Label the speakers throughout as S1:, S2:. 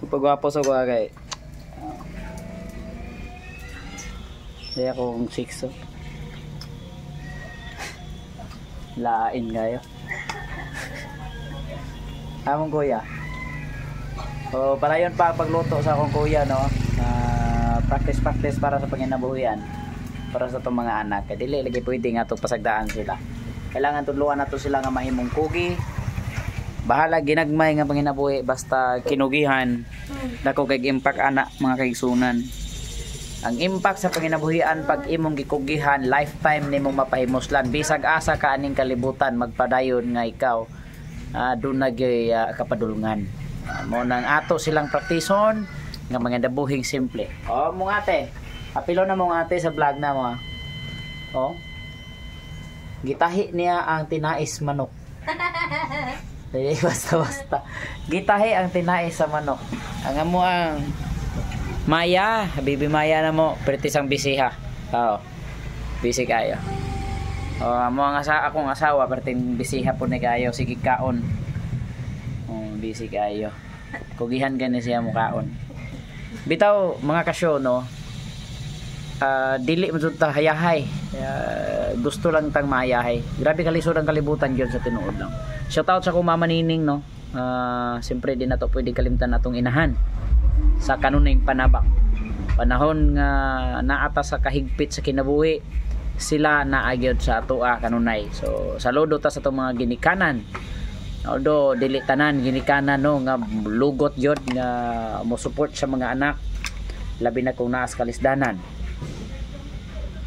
S1: Pagwapo sa kuha kay. Di akong 6 oh. Lain kayo. Among kuya. So para yun pa pagluto sa akong kuya no. Practice para sa panginabuhian. Para sa itong mga anak. Kaya dili lagi pwede nga itong pasagdaan sila. Kailangan tudluan na to sila nga mahimong kugi. Bahala ginagmay nga panginabuhi basta kinugihan. Dako kay impact anak mga kaigsunan. Ang impact sa panginabuhian pag imong gikugihan lifetime nimong mapahimuslan. Bisag asa ka aning kalibutan magpadayon nga ikaw doon nagyoy kapadulngan. Mo nang ato silang praktison nga mga dabuhing simple. Oh, mong ate. Apilo na mong ate sa vlog na mo. Oh. Gitahi niya ang tinais manok. Dili basta. Gitahi ang tinais sa manok. Ang amo ang Maya, Bibi Maya na mo, pritisang bisiha. Oo. Busy kayo. Oh, amo ang akong asawa perting bisiha po ni kayo, sige kaon. Oh, busy kayo. Kugihan gani siya mo kaon. Bitaw mga kasyo no. Dili mo ta hayahay. Gusto lang tang mahayahay. Grabe kalisod ang kalibutan gyud sa tinuod lang. Shout out sa ko Mama Nining no. Siyempre di na to pwede kalimtan natong inahan sa kanuning panabak. Panahon nga naata sa kahigpit sa kinabuhi sila naagyod sa atoa kanunay. So saludo ta sa itong mga ginikanan. Although dili tanan ginikanan no nga lugot gyud nga mo support sa mga anak labi na kung naas kalisdanan.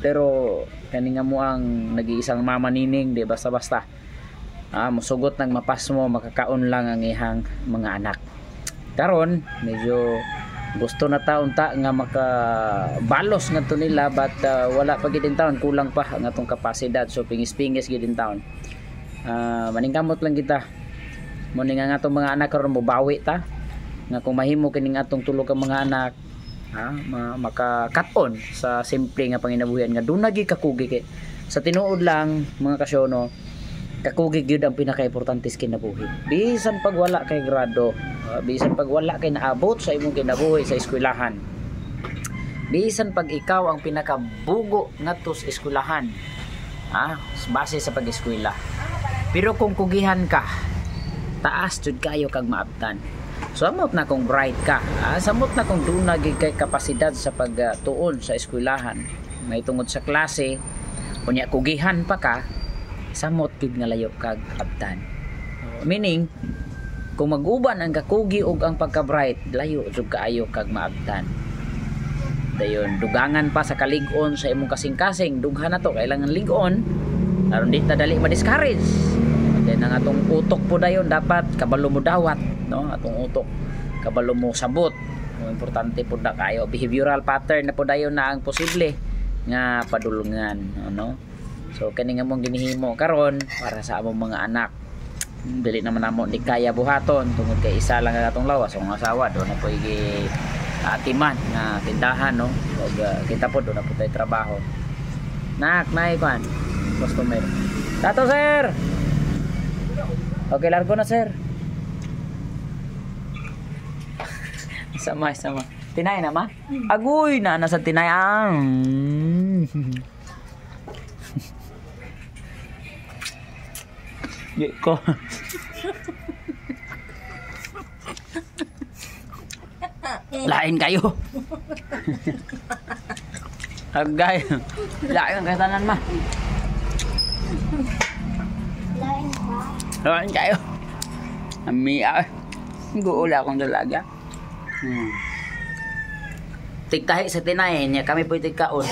S1: Pero kani nga mo ang nag-iisang Mama Nining di basta-basta. Musugot ng mapas mo makakaon lang ang ihang mga anak. Karon medyo gusto na taon ta nga makabalos nga to nila but wala pa gid taon kulang pa ang atong kapasidad so pingis-pingis gid taon. Maningkamot lang kita. Mo ning nga atong mga anak karon mo bawi ta nga kung mahimo kining atong tulo ka mga anak makakaton sa simple nga panginabuhian nga dunay gyud kakugi kay sa tinuod lang mga kasyono kakugi gyud ang pinaka-importante sa kinabuhi. Bisan pag wala kay grado, bisan pag wala kay naabot sa imong kinabuhi sa eskwelahan. Bisan pag ikaw ang pinakabugo ngadto sa eskwelahan. Base sa pag-eskwela. Pero kung kugihan ka, taas jud kayo kag maabtan. Samot na kung bright ka, samot na kung dunay kay kapasidad sa pagtuon sa eskwelahan. May tungod sa klase, unya kugihan pa ka, samot gid nga layo kag abtan. Meaning, kung mag-uban ang kakugi ug ang pagka-bright, layo jud kaayo kag maabtan. Dayon, dugangan pa sa kalig-on sa imong kasing-kasing, dughan na to kailangan lig-on, aron di ta dali ma-discourage. Then ang atong utok po dayon dapat kabalo mo dawat, no? Atong utok kabalo mo sabot. Importante po da kayo behavioral pattern na po dayon na ang posible nga padulungan, no? So kani nga mong ginihimo karon para sa among mga anak. Dili naman namo di kaya buhaton tungod kay isa lang ang atong lawas ang asawa do na po atiman nga tindahan, no? Ug kita po do na po tay trabaho. Nak, nay kan. Customer. Tato sir. Okay, largo na sir. Sama. Tinay na ma? Agoy na nasa tinay ang. Ko. Lain kayo. Agay. Lain ang katanan ma. Lain kayo. Amia. Guula akong dalaga. Tigtahi sa tinay niya kami po tigkaon.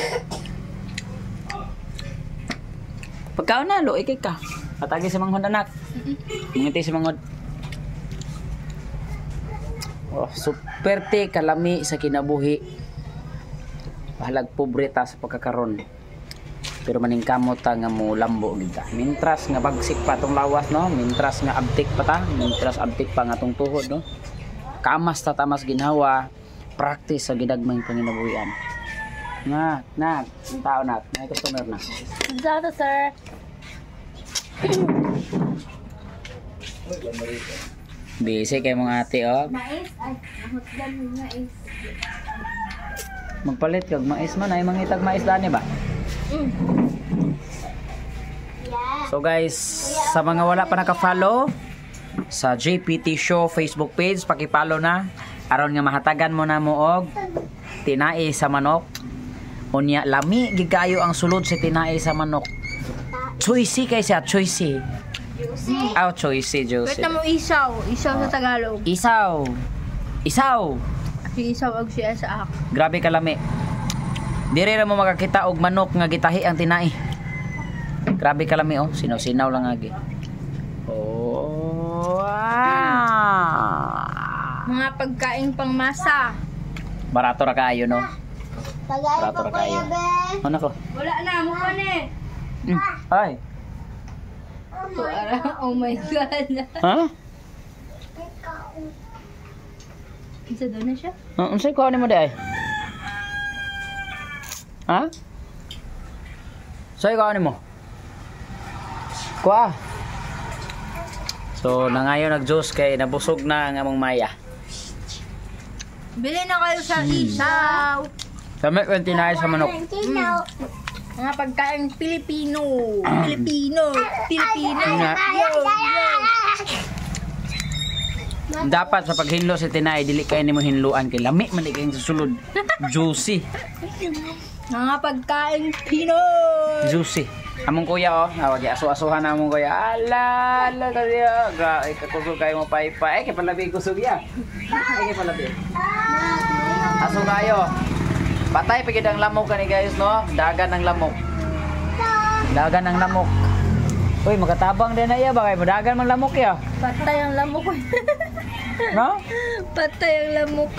S1: Pagkaon na lo ikay ka. Patagi sa manghod anak. Ngiti sa manghod. Oh, superte kalami sa kinabuhi. Bahalag pobre ta sa pagkakaron. Pero maningkamot ta nga mo lambo kita. Mintras nga bagsik pa tong lawas, no? Mintras nga abtik pa ta, mintras abtik pa nga tong tuhod, no? Kamas ta tamas ginhawa, practice sa gidagmay panginabuhian. Nak, tao nak, may customer na.
S2: Dito, sir.
S1: Busy kay mga ate, oh.
S2: Mais. Ay, mahutdan mo mais.
S1: Magpalit kag mais man ay mangitag mais dani ba?
S2: Yeah.
S1: So guys, sa mga wala pa naka-follow sa JPT Show Facebook page, paki-follow na aron nga mahatagan mo na mo og tinai sa manok. Unya lami gid kayo ang sulod sa tinai sa manok. Choicy kay siya, choicy. Oh, choicy, juicy.
S2: Wait na mo isaw. Isaw sa Tagalog.
S1: Isaw. Isaw.
S2: Si isaw og siya sa ak.
S1: Grabe kalami. Dire ra mo makakita og manok nga gitahi ang tinai. Grabe kalami oh, sinaw-sinaw lang agi. Oh. Wow.
S2: Mga pagkain pang masa.
S1: Barato ra kayo no.
S2: Tagay
S1: Barato ra kayo. Ano ko?
S2: Wala na mo ni.
S1: Ay.
S2: Oh my god.
S1: Ha?
S2: Isa doon na siya.
S1: Unsay ko ni mo di ay? Ha? Say ko ni mo. Kuha. So, nangayon nag-juice kay nabusog na ang among maya.
S2: Bili na kayo sa isaw.
S1: Kami kung tinay sa manok.
S2: Mga pagkain Pilipino. Pilipino.
S1: Nga. Dapat sa paghinlo sa tinay, dili kayo nimo hinluan kay lami man kay susulod. Juicy.
S2: Mga pagkain Pinoy.
S1: Juicy. Among kuya oh, nawagi aso-asuhan na among kuya. Ala, kaya kusog kayo mo pay-pay. Kay palabi kusog ya. Kay palabi. Aso kayo. Patay pagid ang lamok kani guys no. Dagan ng lamok. Dagan ng lamok. Uy, magatabang din na iya ba kay dagan man lamok ya.
S2: Patay ang lamok.
S1: No?
S2: Patay ang lamok.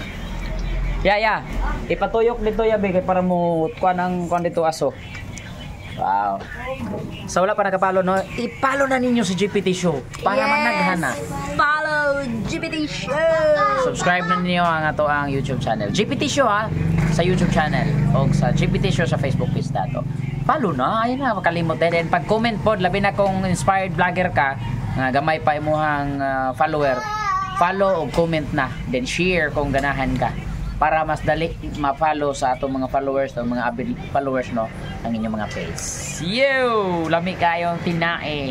S1: Ya. Ipatuyok dito ya be kay para mo kuan ang kuan dito aso. Wow. Sa wala pa nakapalo no, ipalo na ninyo si GPT Show para managhana.
S2: Follow GPT Show.
S1: Subscribe na ninyo ang ato ang YouTube channel. GPT Show ha sa YouTube channel o sa GPT Show sa Facebook page dato. Follow na, ayun na makalimot din. Pag comment pod labi na kung inspired vlogger ka, nga gamay pa imuhang follower. Follow o comment na, then share kung ganahan ka para mas dali ma-follow sa atong mga followers o mga followers no ang inyong mga page. Yo, lami kayong tinae.